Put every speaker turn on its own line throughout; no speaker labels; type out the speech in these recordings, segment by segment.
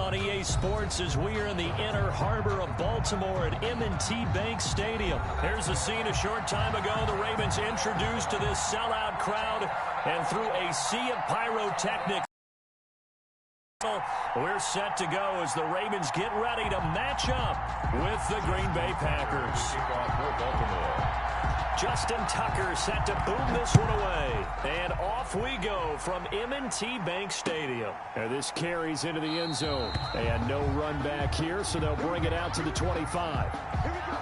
on EA Sports as we are in the inner harbor of Baltimore at M&T Bank Stadium. Here's a scene a short time ago. The Ravens introduced to this sellout crowd, and through a sea of pyrotechnics, we're set to go as the Ravens get ready to match up with the Green Bay Packers. Justin Tucker set to boom this one away. And off we go from M&T Bank Stadium. And this carries into the end zone. And no run back here, so they'll bring it out to the 25.
Here we go.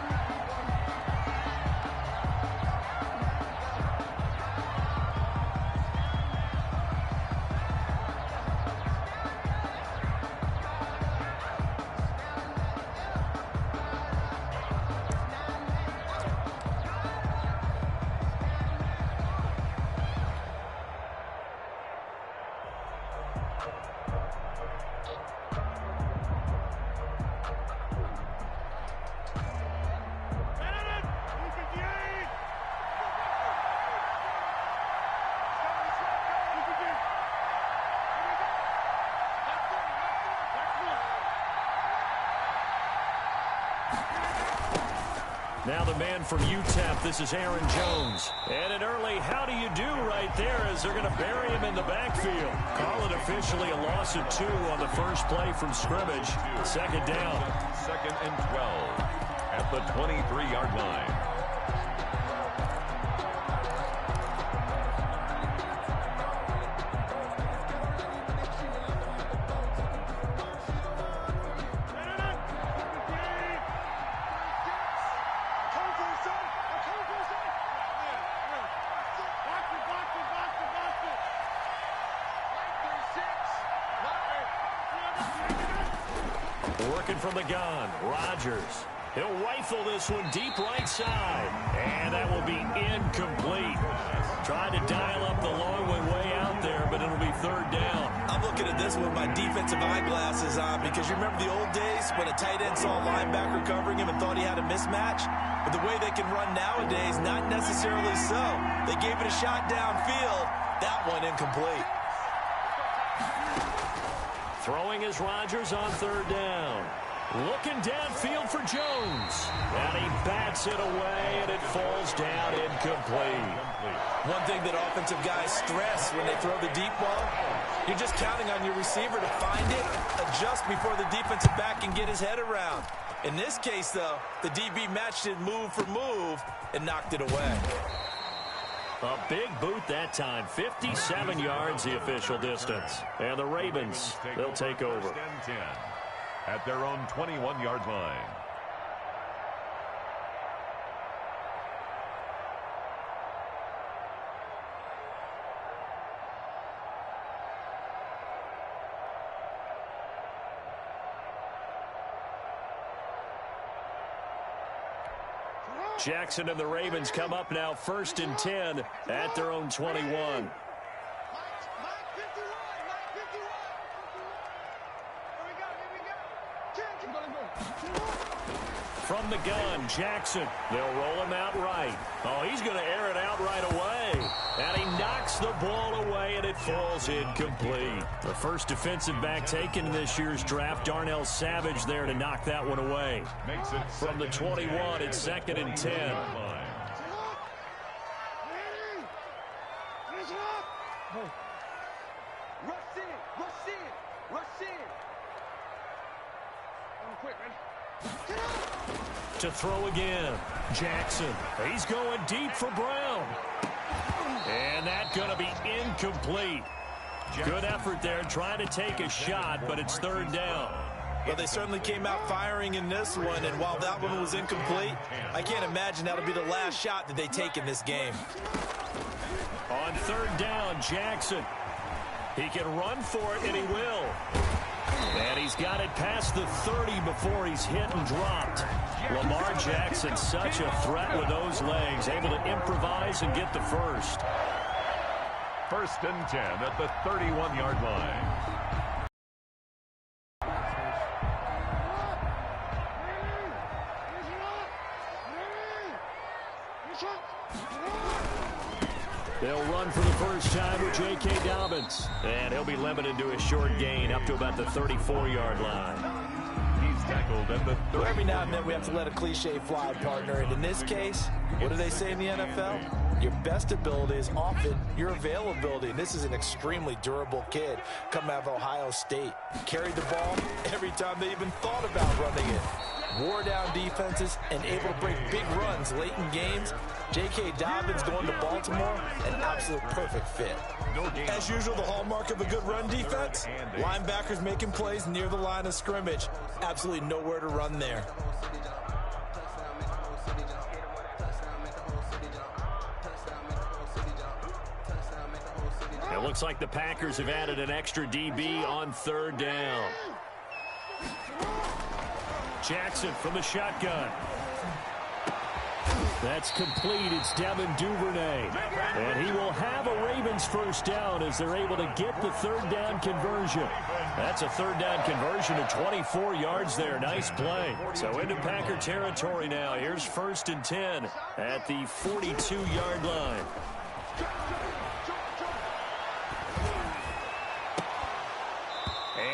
Now the man from UTEP, this is Aaron Jones. And an early how do you do right there as they're going to bury him in the backfield. Call it officially a loss of 2 on the first play from scrimmage. Second down.
2nd and 12 at the 23-yard line.
Working from the gun, Rodgers. He'll rifle this one deep right side. And that will be incomplete. Tried to dial up the long way out there, but it'll be 3rd down.
I'm looking at this with my defensive eyeglasses on because you remember the old days when a tight end saw a linebacker covering him and thought he had a mismatch? But the way they can run nowadays, not necessarily so. They gave it a shot downfield. That one incomplete.
Throwing is Rodgers on 3rd down. Looking downfield for Jones. And he bats it away, and it falls down incomplete.
One thing that offensive guys stress when they throw the deep ball, you're just counting on your receiver to find it, adjust before the defensive back can get his head around. In this case, though, the DB matched it move for move and knocked it away.
A big boot that time. 57 yards the official distance. And the Ravens, they'll take over.
1st and 10 at their own 21-yard line.
Jackson and the Ravens come up now 1st and 10 at their own 21. From the gun, Jackson. They'll roll him out right. Oh, he's going to air it out right away. And he knocks the ball away, and it falls incomplete. The first defensive back taken in this year's draft, Darnell Savage, there to knock that one away. From the 21, it's 2nd and 10. To throw again, Jackson. He's going deep for Brown. And that's going to be incomplete. Good effort there trying to take a shot, but it's 3rd down.
Well, they certainly came out firing in this one, and while that one was incomplete, I can't imagine that'll be the last shot that they take in this game.
On 3rd down, Jackson. He can run for it, and he will. And he's got it past the 30 before he's hit and dropped. Lamar Jackson, such a threat with those legs, able to improvise and get the first.
1st and 10 at the 31-yard line.
They'll run for the first time with J.K. Dobbins. And he'll be limited to a short gain up to about the 34-yard line.
He's tackled at the 30.
Every now and then we have to let a cliche fly, partner. And in this case, what do they say in the NFL? Your best ability is often your availability. And this is an extremely durable kid coming out of Ohio State. Carried the ball every time they even thought about running it. Wore down defenses and able to break big runs late in games. J.K. Dobbins going to Baltimore, an absolute perfect fit. As usual, the hallmark of a good run defense, linebackers making plays near the line of scrimmage. Absolutely nowhere to run there.
It looks like the Packers have added an extra DB on third down. Jackson from the shotgun. That's complete. It's Devin Duvernay. And he will have a Ravens first down as they're able to get the third down conversion. That's a third down conversion of 24 yards there. Nice play. So into Packer territory now. Here's 1st and 10 at the 42-yard line.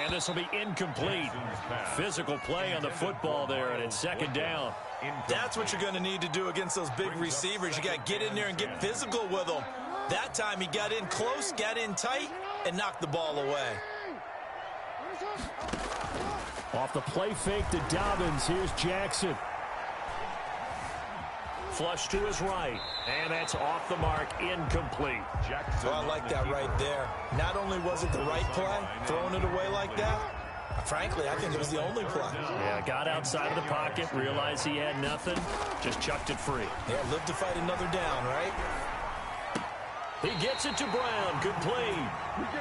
And this will be incomplete. Physical play on the football there, and it's 2nd down.
That's what you're going to need to do against those big receivers. You got to get in there and get physical with them. That time he got in close, got in tight, and knocked the ball away.
Off the play fake to Dobbins. Here's Jackson. Flush to his right, and that's off the mark, incomplete.
Oh, I like that right there. Not only was it the right play, throwing it away like that, frankly, I think it was the only play.
Yeah, got outside of the pocket, realized he had nothing, just chucked it free.
Yeah, live to fight another down, right?
He gets it to Brown, complete.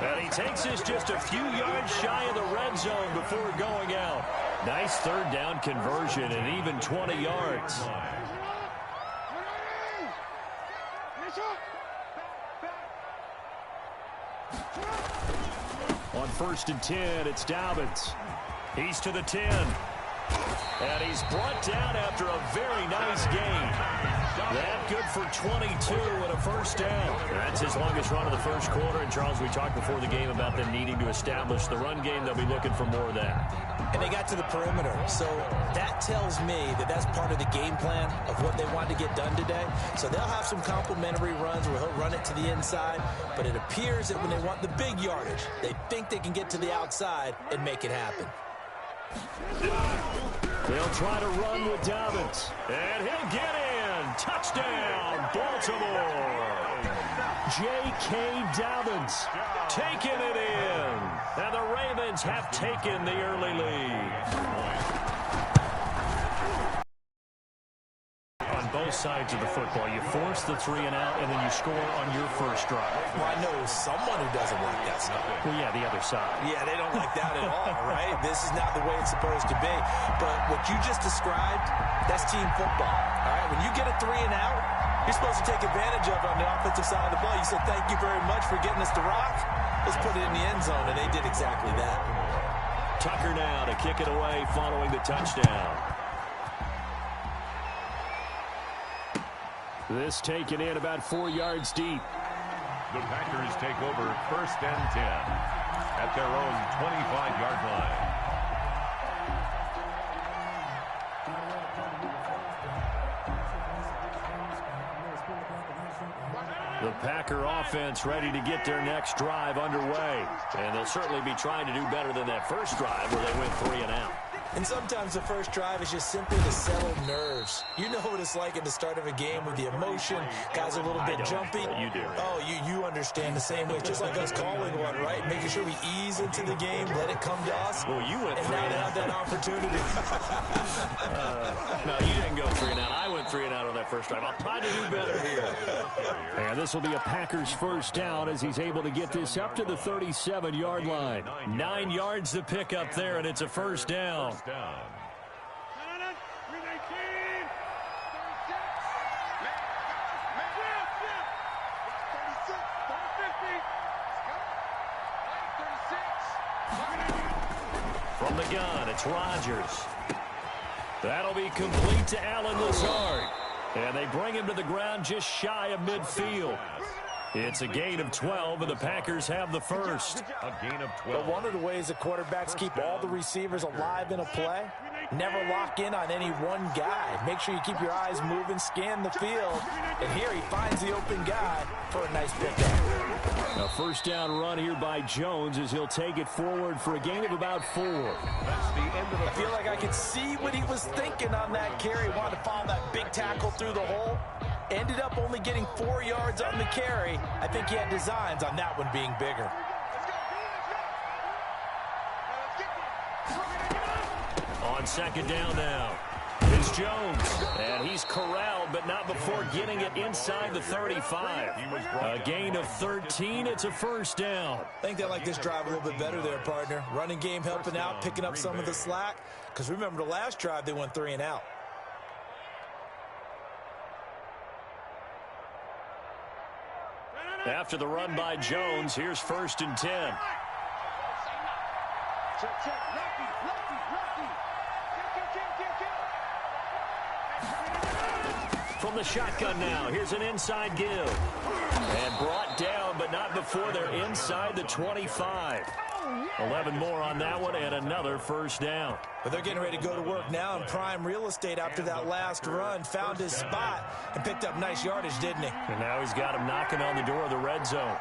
And he takes this just a few yards shy of the red zone before going out. Nice third down conversion and even 20 yards. On 1st and 10, it's Dobbins. He's to the 10. And he's brought down after a very nice gain. That good for 22 and a first down. That's his longest run of the first quarter. And, Charles, we talked before the game about them needing to establish the run game. They'll be looking for more of that.
And they got to the perimeter. So that tells me that that's part of the game plan of what they want to get done today. So they'll have some complementary runs where he'll run it to the inside. But it appears that when they want the big yardage, they think they can get to the outside and make it happen.
They'll try to run with Dobbins. And he'll get in. Touchdown, Baltimore. J.K. Dobbins taking it in. And the Ravens have taken the early lead. On both sides of the football, you force the 3 and out, and then you score on your first drive.
Well, I know someone who doesn't like that stuff.
Well, yeah, the other side.
Yeah, they don't like that at all, right? This is not the way it's supposed to be. But what you just described, that's team football, all right? When you get a 3 and out, you're supposed to take advantage of it on the offensive side of the ball. You said, thank you very much for getting us to rock. Let's put it in the end zone, and they did exactly that.
Tucker now to kick it away following the touchdown. This taken in about 4 yards deep.
The Packers take over 1st and 10 at their own 25-yard line.
The Packer offense ready to get their next drive underway. And they'll certainly be trying to do better than that first drive where they went 3 and out.
And sometimes the first drive is just simply to settle nerves. You know what it's like at the start of a game with the emotion. Guys are a little bit jumpy.
You do.
Oh, you understand the same way. Just like us calling one, right? Making sure we ease into the game, let it come to us.
Well, you went 3 and out.
And now they have that opportunity.
No, you didn't go 3 and out. I went 3 and out on that first drive. I'll try to do better here. And this will be a Packers first down as he's able to get this up to the 37-yard line. 9 yards to pick up there, and it's a first down. From the gun, it's Rodgers. That'll be complete to Allen Lazard. And they bring him to the ground just shy of midfield. It's a gain of 12, and the Packers have the first.
A gain of 12.
But one of the ways that quarterbacks keep all the receivers alive in a play, never lock in on any one guy. Make sure you keep your eyes moving, scan the field, and here he finds the open guy for a nice pickup.
A first down run here by Jones as he'll take it forward for a gain of about 4.
That's the end of the
I feel like I could see what he was thinking on that carry. Wanted to follow that big tackle through the hole. Ended up only getting 4 yards on the carry. I think he had designs on that one being bigger.
On second down now, it's Jones. And he's corralled, but not before getting it inside the 35. A gain of 13. It's a first down.
I think they like this drive a little bit better there, partner. Running game helping out, picking up some of the slack. Because remember, the last drive, they went 3 and out.
After the run by Jones, here's first and 10. From the shotgun now, here's an inside give. And brought down, but not before they're inside the 25. 11 more on that one, and another first down.
But they're getting ready to go to work now in prime real estate after that last run. Found his spot and picked up nice yardage, didn't he?
And now he's got him knocking on the door of the red zone.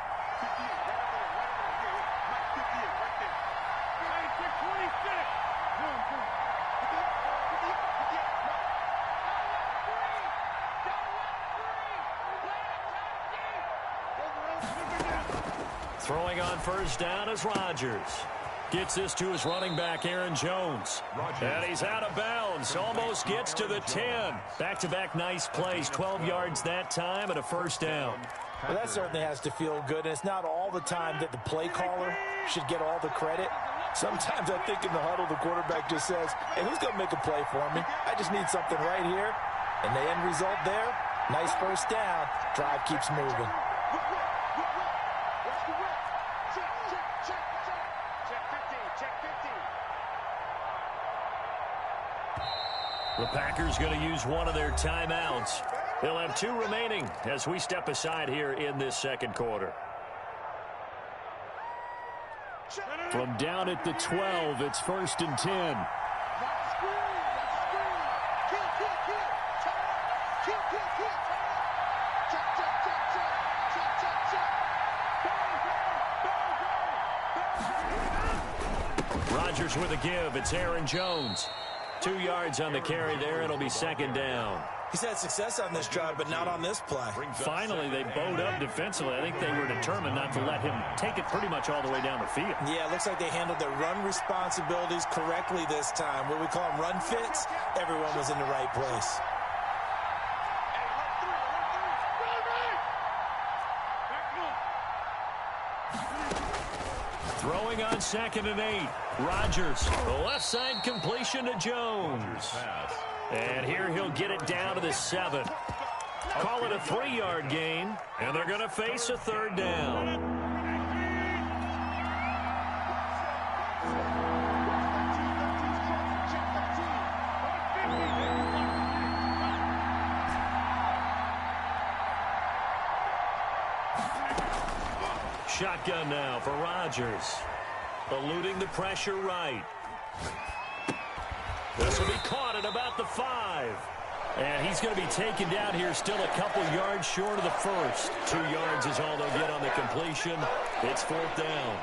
Throwing on first down is Rodgers. Gets this to his running back, Aaron Jones. And he's out of bounds. Almost gets to the 10. Back-to-back nice plays. 12 yards that time and a first down.
Well, that certainly has to feel good. And it's not all the time that the play caller should get all the credit. Sometimes I think in the huddle, the quarterback just says, hey, who's going to make a play for me? I just need something right here. And the end result there, nice first down. Drive keeps moving.
The Packers going to use one of their timeouts. They'll have 2 remaining as we step aside here in this second quarter. From down at the 12, it's first and 10. Rodgers with a give. It's Aaron Jones. 2 yards on the carry there. It'll be second down.
He's had success on this drive, but not on this play.
Finally, they bowed up defensively. I think they were determined not to let him take it pretty much all the way down the field.
Yeah, it looks like they handled their run responsibilities correctly this time. What we call them run fits, everyone was in the right place.
Throwing on second and 8. Rodgers, the left side completion to Jones. And here he'll get it down to the 7. Call it a 3-yard gain, and they're going to face a third down. Shotgun now for Rodgers. Eluding the pressure right. This will be caught at about the 5. And he's going to be taken down here still a couple yards short of the first. 2 yards is all they'll get on the completion. It's fourth down.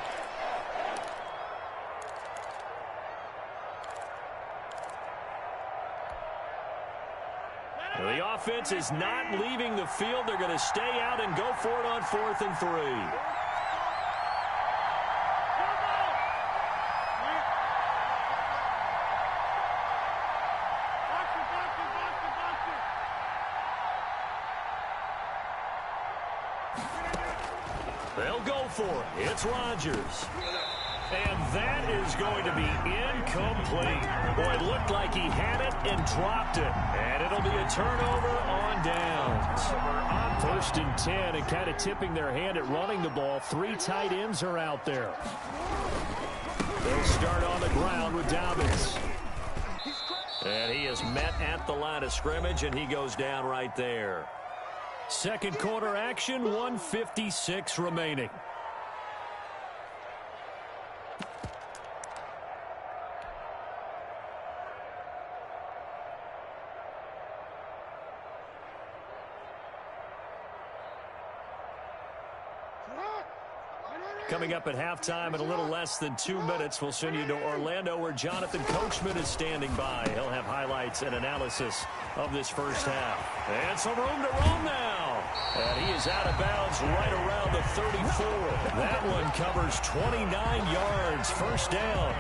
The offense is not leaving the field. They're going to stay out and go for it on 4th and 3. They'll go for it. It's Rodgers. And that is going to be incomplete. Boy, it looked like he had it and dropped it. And it'll be a turnover on downs. First and 10, and kind of tipping their hand at running the ball. 3 tight ends are out there. They'll start on the ground with Dobbins. And he is met at the line of scrimmage, and he goes down right there. Second quarter action, 1:56 remaining. Coming up at halftime in a little less than 2 minutes, we'll send you to Orlando where Jonathan Coachman is standing by. He'll have highlights and analysis of this first half. And some room to roam now. And he is out of bounds right around the 34. That one covers 29 yards. First down.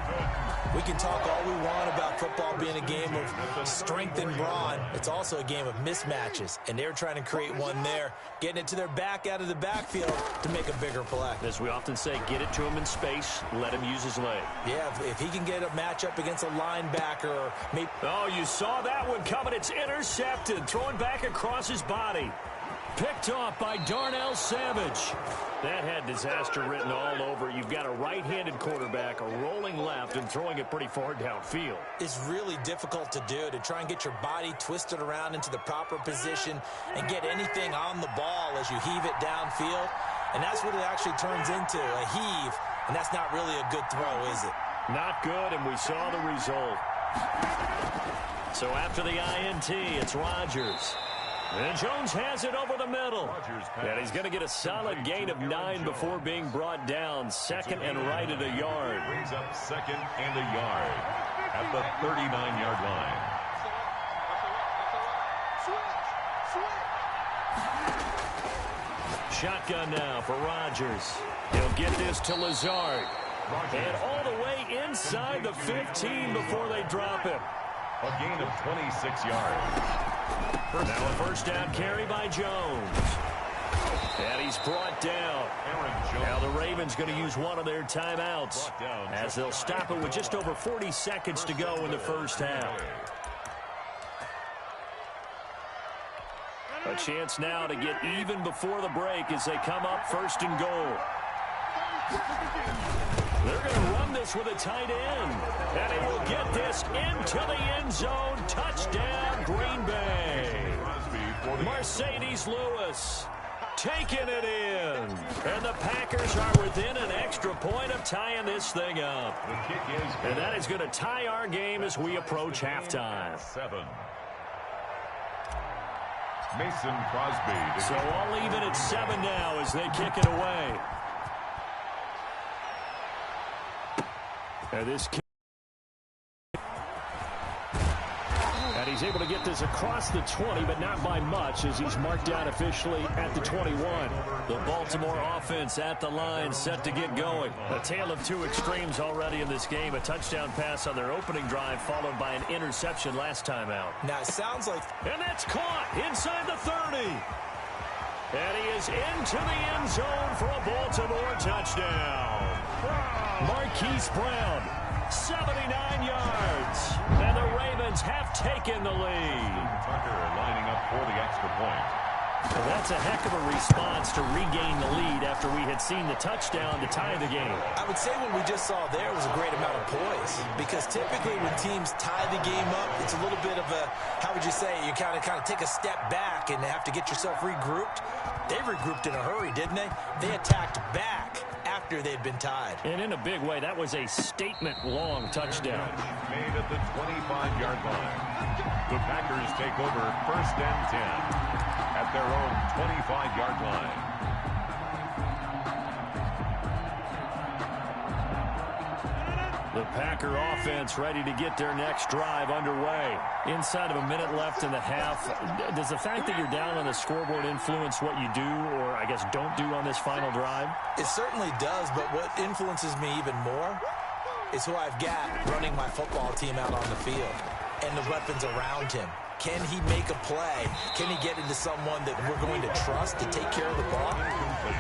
We can talk all we want about football being a game of strength and brawn. It's also a game of mismatches, and they're trying to create one there, getting it to their back out of the backfield to make a bigger play.
As we often say, get it to him in space, let him use his leg.
Yeah, if he can get a matchup against a linebacker or maybe...
Oh, you saw that one coming. It's intercepted, throwing back across his body. Picked off by Darnell Savage. That had disaster written all over. You've got a right-handed quarterback, a rolling left, and throwing it pretty far downfield.
It's really difficult to do, to try and get your body twisted around into the proper position and get anything on the ball as you heave it downfield. And that's what it actually turns into, a heave. And that's not really a good throw, is it?
Not good, and we saw the result. So after the INT, it's Rodgers. And Jones has it over the middle. And he's going to get a solid gain of 9 before being brought down. Second and right at a yard.
Brings up second and a yard at the 39-yard line.
Shotgun now for Rodgers. He'll get this to Lazard. And all the way inside the 15 before they drop him.
A gain of 26 yards.
Now a first down carry by Jones. And he's brought down. Now the Ravens going to use one of their timeouts as they'll stop it with just over 40 seconds to go in the first half. A chance now to get even before the break as they come up first and goal. They're going to run this with a tight end. And he will get this into the end zone. Touchdown, Green Bay. Mercedes Lewis taking it in. And the Packers are within an extra point of tying this thing up. And that is going to tie our game as we approach halftime.
7. Mason Crosby.
So all even at 7 now as they kick it away. And this kick. And he's able to get this across the 20, but not by much as he's marked down officially at the 21. The Baltimore offense at the line set to get going. A tale of two extremes already in this game. A touchdown pass on their opening drive followed by an interception last time out.
Now it sounds like...
And that's caught inside the 30. And he is into the end zone for a Baltimore touchdown. Marquise Brown, 79 yards. And the Ravens have taken the lead.
Tucker lining up for the extra point.
Well, that's a heck of a response to regain the lead after we had seen the touchdown to tie the game.
I would say what we just saw there was a great amount of poise, because typically when teams tie the game up, it's a little bit of a, how would you say, you kind of take a step back and have to get yourself regrouped. They regrouped in a hurry, didn't they? They attacked back after they'd been tied.
And in a big way, that was a statement-long touchdown.
Made at the 25-yard line. The Packers take over first and 10 at their own 25-yard line.
The Packer offense ready to get their next drive underway. Inside of a minute left in the half, does the fact that you're down on the scoreboard influence what you do or, I guess, don't do on this final drive?
It certainly does, but what influences me even more is who I've got running my football team out on the field and the weapons around him. Can he make a play? Can he get into someone that we're going to trust to take care of the ball?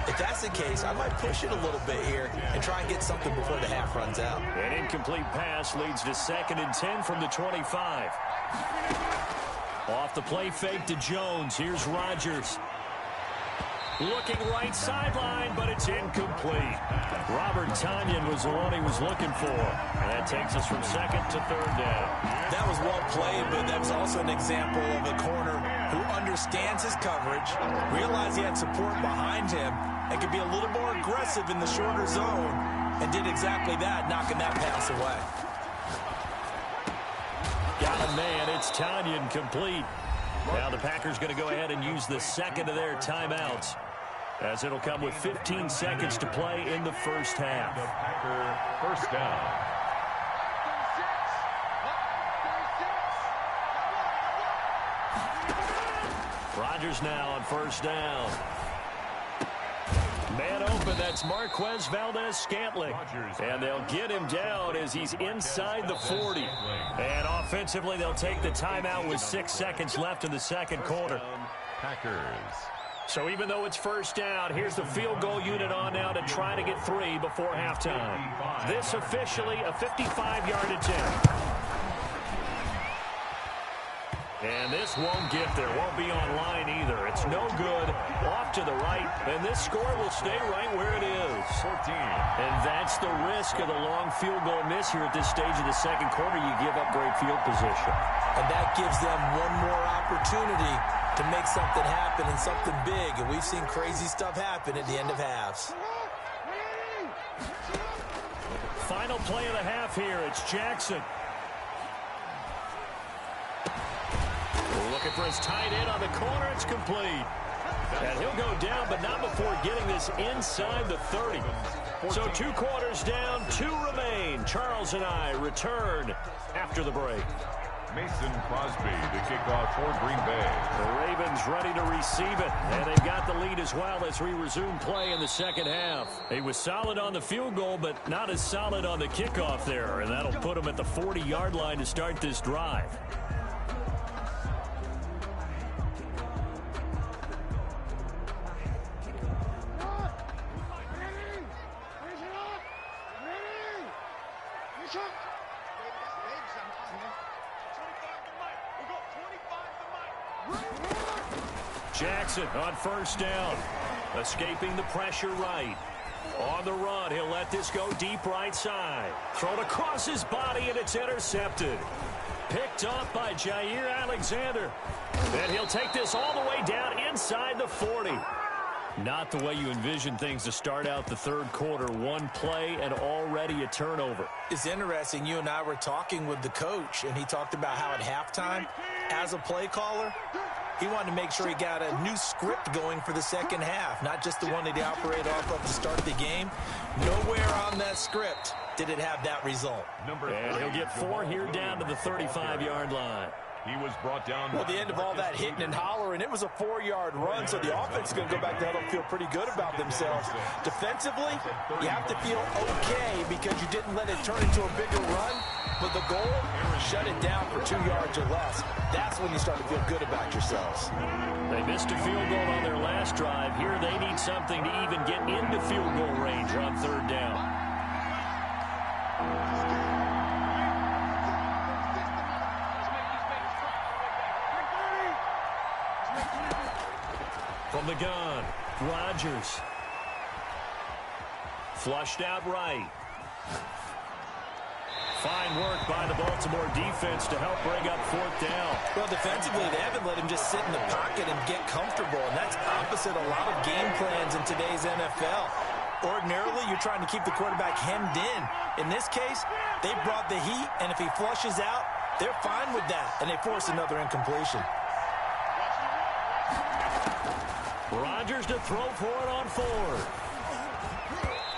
If that's the case, I might push it a little bit here and try and get something before the half runs out.
An incomplete pass leads to 2nd and 10 from the 25. Off the play fake to Jones. Here's Rodgers. Looking right sideline, but it's incomplete. Robert Tonyan was the one he was looking for. And that takes us from 2nd to 3rd down.
That was well played, but that was also an example of a corner who understands his coverage, realized he had support behind him, and could be a little more aggressive in the shorter zone, and did exactly that, knocking that pass away.
Got a man. It's Tanyan complete. Now the Packers going to go ahead and use the second of their timeouts, as it'll come with 15 seconds to play in the first half.
The Packer first down.
Rodgers now on first down. Man open, that's Marquez Valdez-Scantling. And they'll get him down as he's inside the 40. And offensively, they'll take the timeout with 6 seconds left in the second quarter.
Packers.
So even though it's first down, here's the field goal unit on now to try to get 3 before halftime. This officially a 55-yard attempt. And this won't get there. Won't be online either. It's no good. Off to the right. And this score will stay right where it is.
14.
And that's the risk of the long field goal miss here at this stage of the second quarter. You give up great field position.
And that gives them one more opportunity to make something happen and something big. And we've seen crazy stuff happen at the end of halves.
Final play of the half here. It's Jackson. Looking for his tight end on the corner. It's complete. And he'll go down, but not before getting this inside the 30. So 2 quarters down, 2 remain. Charles and I return after the break.
Mason Crosby, the kickoff for Green Bay.
The Ravens ready to receive it, and they've got the lead as well as we resume play in the second half. He was solid on the field goal, but not as solid on the kickoff there, and that'll put him at the 40-yard line to start this drive. Jackson on first down, escaping the pressure right. On the run, he'll let this go deep right side. Thrown across his body, and it's intercepted. Picked off by Jair Alexander. And he'll take this all the way down inside the 40. Not the way you envision things to start out the third quarter. One play and already a turnover.
It's interesting. You and I were talking with the coach, and he talked about how at halftime, as a play caller, he wanted to make sure he got a new script going for the second half, not just the one that he operated off of to start the game. Nowhere on that script did it have that result.
And he'll get 4 here down to the 35-yard line.
He was brought down.
Well, the end of all that hitting and hollering, it was a 4-yard run, so the offense is going to go back to huddle and feel pretty good about themselves. Defensively, you have to feel okay because you didn't let it turn into a bigger run, but the goal, shut it down for 2 yards or less. That's when you start to feel good about yourselves.
They missed a field goal on their last drive. Here they need something to even get into field goal range on third down. From the gun, Rodgers. Flushed out right. Fine work by the Baltimore defense to help bring up fourth down.
Well, defensively, they haven't let him just sit in the pocket and get comfortable, and that's opposite a lot of game plans in today's NFL. Ordinarily, you're trying to keep the quarterback hemmed in. In this case, they brought the heat, and if he flushes out, they're fine with that, and they force another incompletion.
Rodgers to throw for it on 4.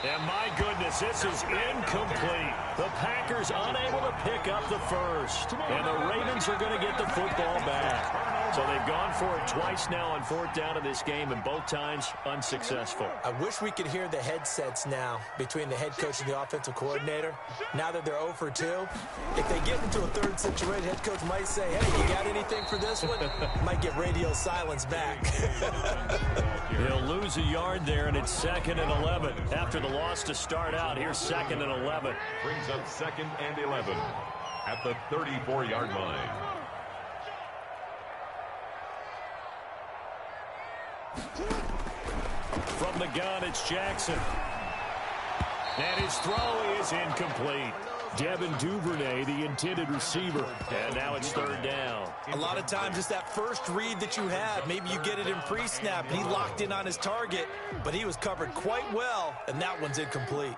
And my goodness, this is incomplete. The Packers unable to pick up the first. And the Ravens are going to get the football back. So they've gone for it twice now on fourth down in this game, and both times unsuccessful.
I wish we could hear the headsets now between the head coach and the offensive coordinator. Now that they're 0 for 2, if they get into a third situation, head coach might say, hey, you got anything for this one? Might get radio silence back.
He'll lose a yard there, and it's 2nd and 11. After the loss to start out, here's 2nd and 11.
Brings up 2nd and 11 at the 34-yard line.
From the gun, it's Jackson. And his throw is incomplete. Devin Duvernay, the intended receiver. And now it's third down.
A lot of times it's that first read that you have. Maybe you get it in pre-snap, and he locked in on his target, but he was covered quite well, and that one's incomplete.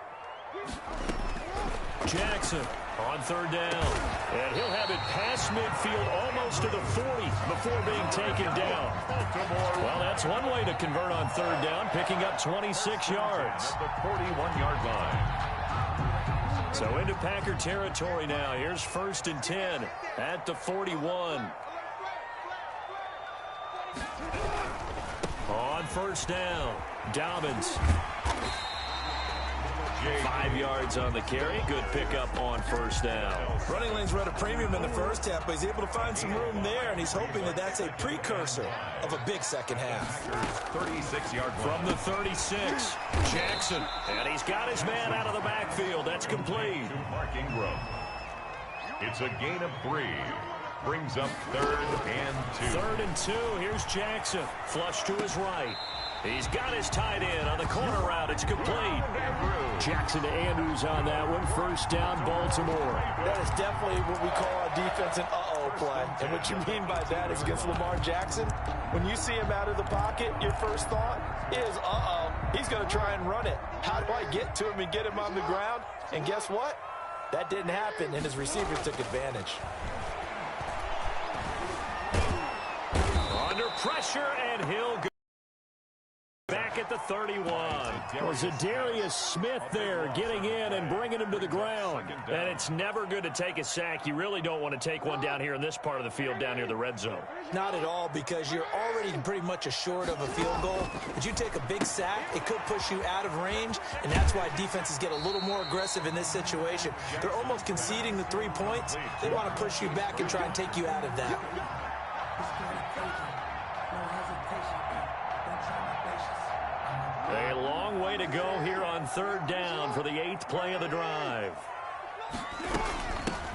Jackson on third down. And he'll have it past midfield almost to the 40 before being taken down. Well, that's one way to convert on third down, picking up 26 yards.
At the 41-yard line.
So into Packer territory now. Here's 1st and 10 at the 41. On first down, Dobbins. 5 yards on the carry. Good pickup on first down.
Running lanes were at a premium in the first half, but he's able to find some room there, and he's hoping that that's a precursor of a big second half.
36-yard line.
From the 36, Jackson. And he's got his man out of the backfield. That's complete.
Mark Ingram. It's a gain of 3. Brings up 3rd and 2.
3rd and 2. Here's Jackson. Flush to his right. He's got his tight end on the corner route. It's complete. Jackson to Andrews on that one. First down, Baltimore.
That is definitely what we call a defense an uh-oh play. And what you mean by that is against Lamar Jackson, when you see him out of the pocket, your first thought is, uh-oh, he's going to try and run it. How do I get to him and get him on the ground? And guess what? That didn't happen, and his receivers took advantage.
Under pressure, and he'll go back at the 31. Was Zadarius Smith there getting in and bringing him to the ground. And it's never good to take a sack. You really don't want to take one down here in this part of the field, down near the red zone.
Not at all, because you're already pretty much assured of a field goal. But you take a big sack, it could push you out of range, and that's why defenses get a little more aggressive in this situation. They're almost conceding the 3 points. They want to push you back and try and take you out of that.
A long way to go here on third down for the 8th play of the drive.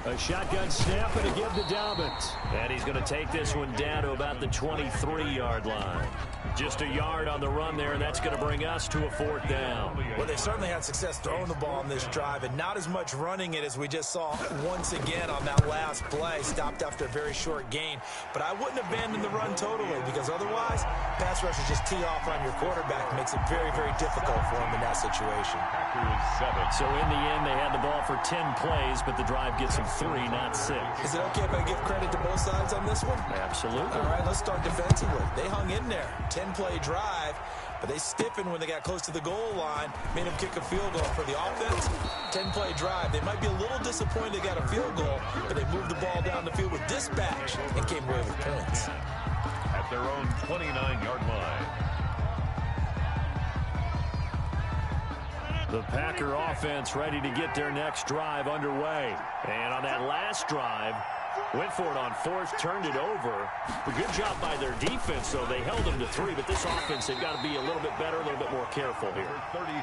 A shotgun snap and a give to Dobbins. And he's going to take this one down to about the 23-yard line. Just a yard on the run there, and that's going to bring us to a 4th down.
Well, they certainly had success throwing the ball on this drive, and not as much running it as we just saw once again on that last play. Stopped after a very short gain. But I wouldn't abandon the run totally, because otherwise, pass rushers just tee off on your quarterback. Makes it very, very difficult for him in that situation.
So in the end, they had the ball for 10 plays, but the drive gets them 3, not 6.
Is it okay if I give credit to both sides on this one?
Absolutely.
All right, let's start defensively. They hung in there. 10-play drive, but they stiffened when they got close to the goal line, made them kick a field goal. For the offense, 10-play drive. They might be a little disappointed they got a field goal, but they moved the ball down the field with dispatch and came away with points.
At their own 29-yard line.
The Packer offense ready to get their next drive underway. And on that last drive, went for it on 4th, turned it over. A good job by their defense, though. They held them to 3, but this offense, they've got to be a little bit better, a little bit more careful here.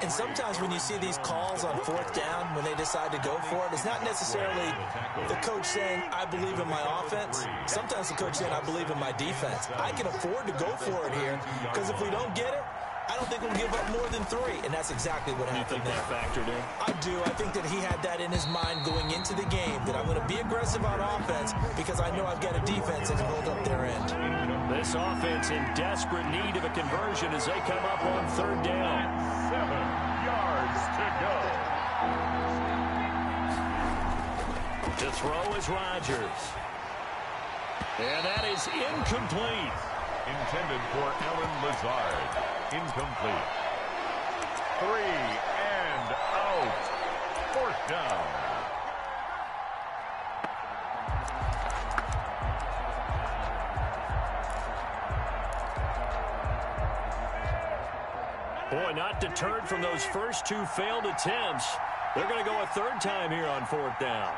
And sometimes when you see these calls on 4th down, when they decide to go for it, it's not necessarily the coach saying, I believe in my offense. Sometimes the coach saying, I believe in my defense. I can afford to go for it here, because if we don't get it, I don't think we'll give up more than 3, and that's exactly what happened.
You think that factored in?
I do. I think that he had that in his mind going into the game, that I'm going to be aggressive on offense because I know I've got a defense that can hold up their end.
This offense in desperate need of a conversion as they come up on 3rd down.
7 yards to go.
To throw is Rodgers. And that is incomplete.
Intended for Allen Lazard. Incomplete. 3 and out. 4th down.
Boy, not deterred from those first 2 failed attempts. They're going to go a 3rd time here on 4th down.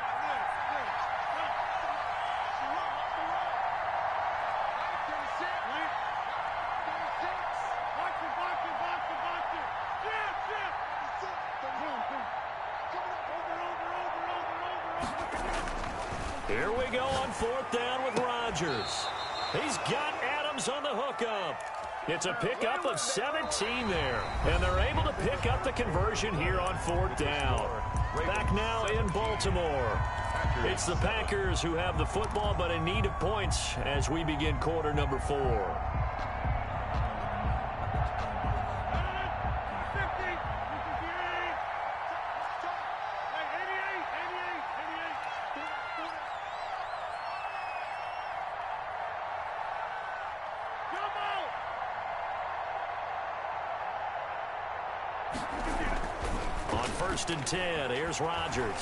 Here we go on 4th down with Rodgers. He's got Adams on the hookup. It's a pickup of 17 there, and they're able to pick up the conversion here on 4th down. Back now in Baltimore. It's the Packers who have the football, but in need of points as we begin quarter number 4. On 1st and 10, here's Rodgers.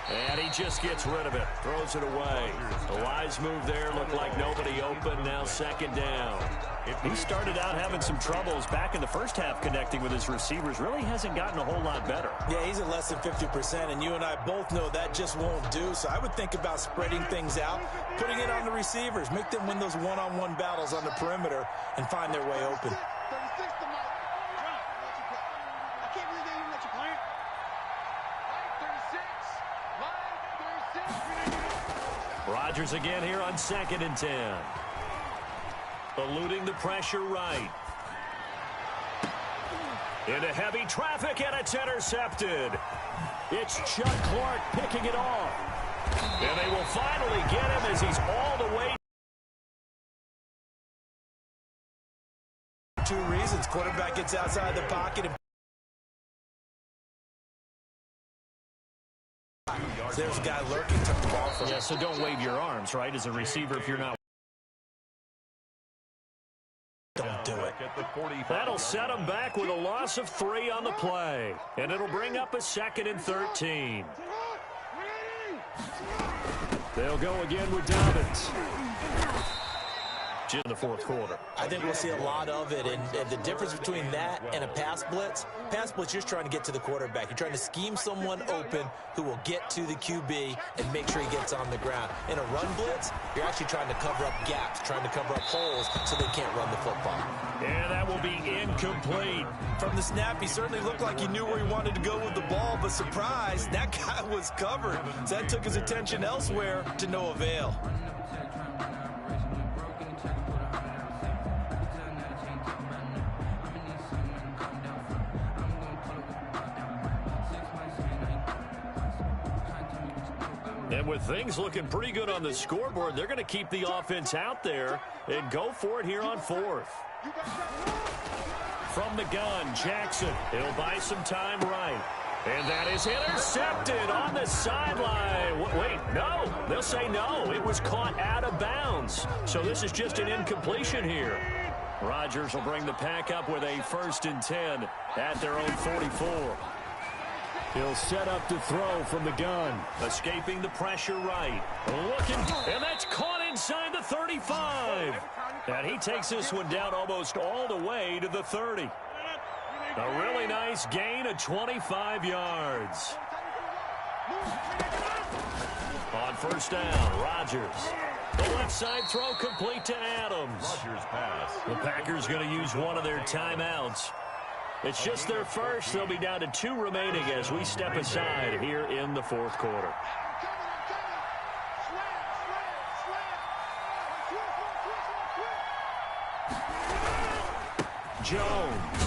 And he just gets rid of it, throws it away. A wise move there, looked like nobody open, now 2nd down. He started out having some troubles back in the first half connecting with his receivers. Really hasn't gotten a whole lot better.
Yeah, he's at less than 50%, and you and I both know that just won't do. So I would think about spreading things out, putting it on the receivers, make them win those one-on-one battles on the perimeter and find their way open.
Rodgers again here on 2nd and 10. Eluding the pressure right. Into heavy traffic, and it's intercepted. It's Chuck Clark picking it off. And they will finally get him as he's all the way.
2 reasons. Quarterback gets outside the pocket. There's a guy lurking, took the ball from him.
Yeah, so don't wave your arms, right, as a receiver if you're not.
Don't do it.
That'll set him back with a loss of 3 on the play. And it'll bring up a 2nd and 13. They'll go again with Dobbins. In the 4th quarter.
I think we'll see a lot of it, and the difference between that and a pass blitz, you're just trying to get to the quarterback. You're trying to scheme someone open who will get to the QB and make sure he gets on the ground. In a run blitz, you're actually trying to cover up gaps, trying to cover up holes so they can't run the football.
And that will be incomplete.
From the snap, he certainly looked like he knew where he wanted to go with the ball, but surprise, that guy was covered. So that took his attention elsewhere to no avail.
And with things looking pretty good on the scoreboard, they're going to keep the offense out there and go for it here on 4th. From the gun, Jackson. He'll buy some time right. And that is intercepted on the sideline. Wait, no. They'll say no. It was caught out of bounds. So this is just an incompletion here. Rodgers will bring the pack up with a 1st and 10 at their own 44. He'll set up to throw from the gun. Escaping the pressure right. Looking, and that's caught inside the 35. And he takes this one down almost all the way to the 30. A really nice gain of 25 yards. On 1st down, Rodgers. The left side throw complete to Adams. The Packers going to use one of their timeouts. It's just their first. They'll be down to 2 remaining as we step aside here in the 4th quarter. Jones.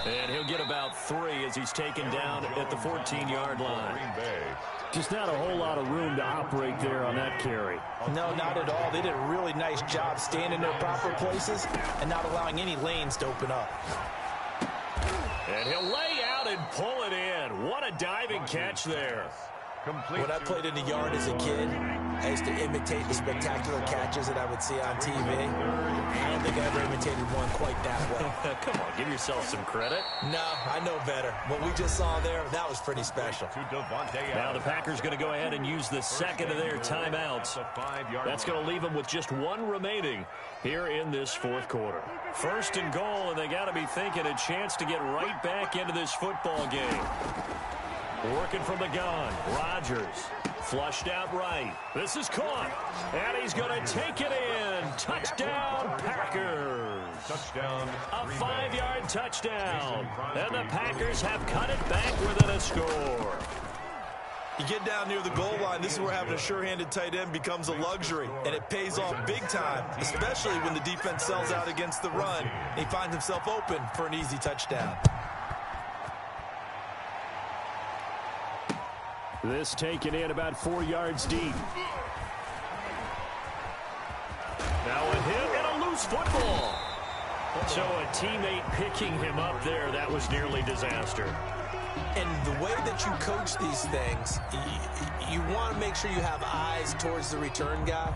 And he'll get about 3 as he's taken down at the 14-yard line. Just not a whole lot of room to operate there on that carry.
No, not at all. They did a really nice job staying in their proper places and not allowing any lanes to open up.
And he'll lay out and pull it in. What a diving catch there.
When I played in the yard as a kid, I used to imitate the spectacular catches that I would see on TV. I don't think I ever imitated one quite that well.
Come on, give yourself some credit.
No, I know better. What we just saw there, that was pretty special.
Now the Packers going to go ahead and use the 2nd of their timeouts. That's going to leave them with just 1 remaining here in this 4th quarter. 1st and goal, and they got to be thinking a chance to get right back into this football game. Working from the gun, Rodgers. Flushed out right. This is caught. And he's going to take it in. Touchdown, Packers.
Touchdown.
A 5-yard touchdown. And the Packers have cut it back within a score.
You get down near the goal line, this is where having a sure-handed tight end becomes a luxury, and it pays off big time, especially when the defense sells out against the run, and he finds himself open for an easy touchdown.
This taken in about 4 yards deep. Now a hit and a loose football. So a teammate picking him up there, that was nearly disaster.
And the way that you coach these things, you want to make sure you have eyes towards the return guy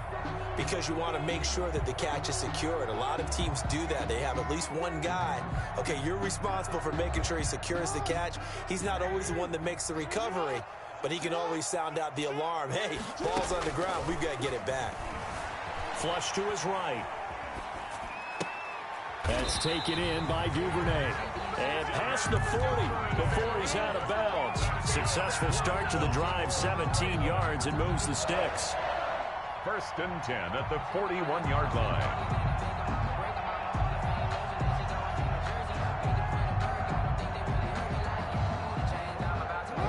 because you want to make sure that the catch is secured. A lot of teams do that. They have at least one guy. Okay, you're responsible for making sure he secures the catch. He's not always the one that makes the recovery, but he can always sound out the alarm. Hey, ball's on the ground. We've got to get it back.
Flush to his right. That's taken in by Duvernay. And past the 40 before he's out of bounds. Successful start to the drive, 17 yards, and moves the sticks.
1st and 10 at the 41-yard line.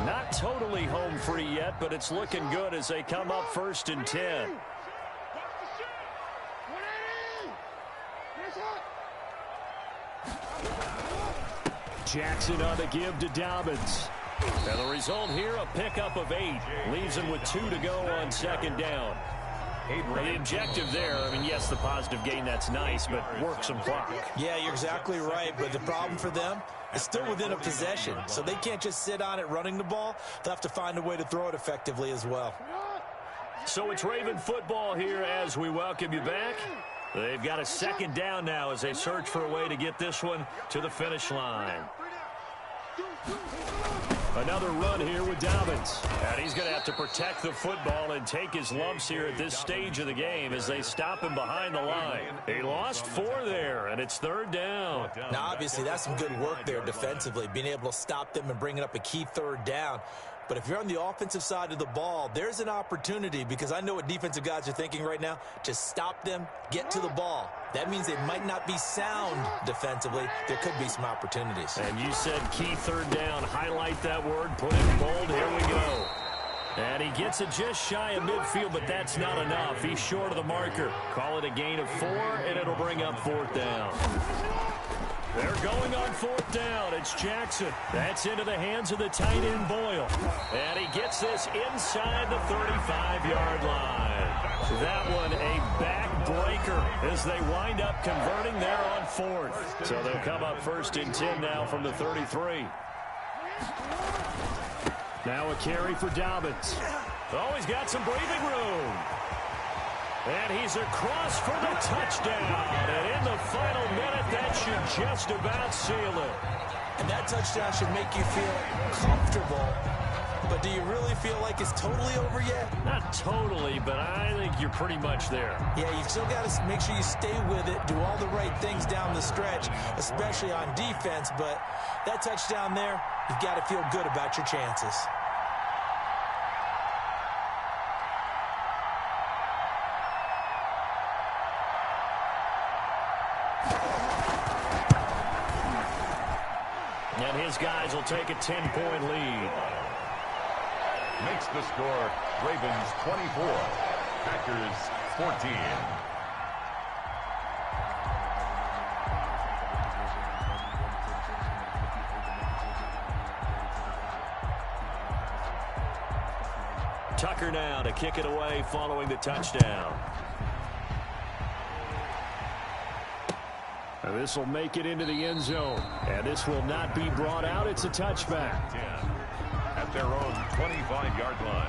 Not totally home free yet, but it's looking good as they come up 1st and 10. Jackson on the give to Dobbins. And the result here, a pickup of 8. Leaves him with 2 to go on 2nd down. And the objective there, I mean, yes, the positive gain, that's nice, but work some clock.
Yeah, you're exactly right, but the problem for them is still within a possession, so they can't just sit on it running the ball. They'll have to find a way to throw it effectively as well.
So it's Raven football here as we welcome you back. They've got a 2nd down now as they search for a way to get this one to the finish line. Another run here with Dobbins. And he's going to have to protect the football and take his lumps here at this stage of the game as they stop him behind the line. He lost 4 there, and it's 3rd down.
Now, obviously, that's some good work there defensively, being able to stop them and bringing up a key 3rd down. But if you're on the offensive side of the ball, there's an opportunity because I know what defensive guys are thinking right now. Just stop them, get to the ball. That means they might not be sound defensively. There could be some opportunities.
And you said key 3rd down. Highlight that word. Put it in bold. Here we go. And he gets it just shy of midfield, but that's not enough. He's short of the marker. Call it a gain of 4, and it'll bring up 4th down. They're going on 4th down. It's Jackson. That's into the hands of the tight end Boyle. And he gets this inside the 35-yard line. That one a backbreaker as they wind up converting there on 4th. So they'll come up 1st and 10 now from the 33. Now a carry for Dobbins. Oh, he's got some breathing room. And he's across for the touchdown. And in the final minute, that should just about seal it.
And that touchdown should make you feel comfortable. But do you really feel like it's totally over yet?
Not totally, but I think you're pretty much there.
Yeah, you've still got to make sure you stay with it, do all the right things down the stretch, especially on defense. But that touchdown there, you've got to feel good about your chances.
And his guys will take a 10-point lead.
Makes the score Ravens 24, Packers 14.
Tucker now to kick it away following the touchdown. And this will make it into the end zone. And this will not be brought out. It's a touchback.
10 at their own 25-yard line.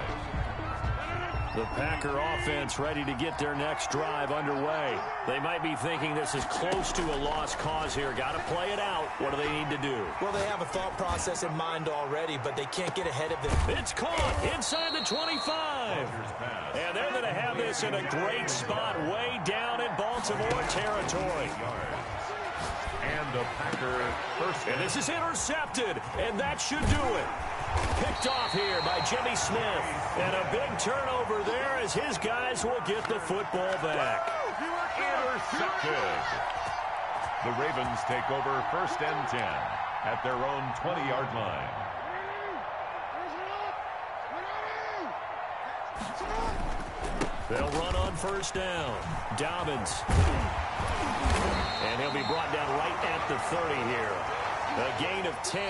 The Packer offense ready to get their next drive underway. They might be thinking this is close to a lost cause here. Got to play it out. What do they need to do?
Well, they have a thought process in mind already, but they can't get ahead of it.
It's caught inside the 25. And they're going to have this in a great spot way down in Baltimore territory.
And the Packer first.
And this is intercepted, and that should do it. Picked off here by Jimmy Smith. And a big turnover there as his guys will get the football back.
Intercepted. The Ravens take over 1st and 10 at their own 20-yard line.
They'll run on first down. Dobbins. And he'll be brought down right at the 30 here. A gain of 10.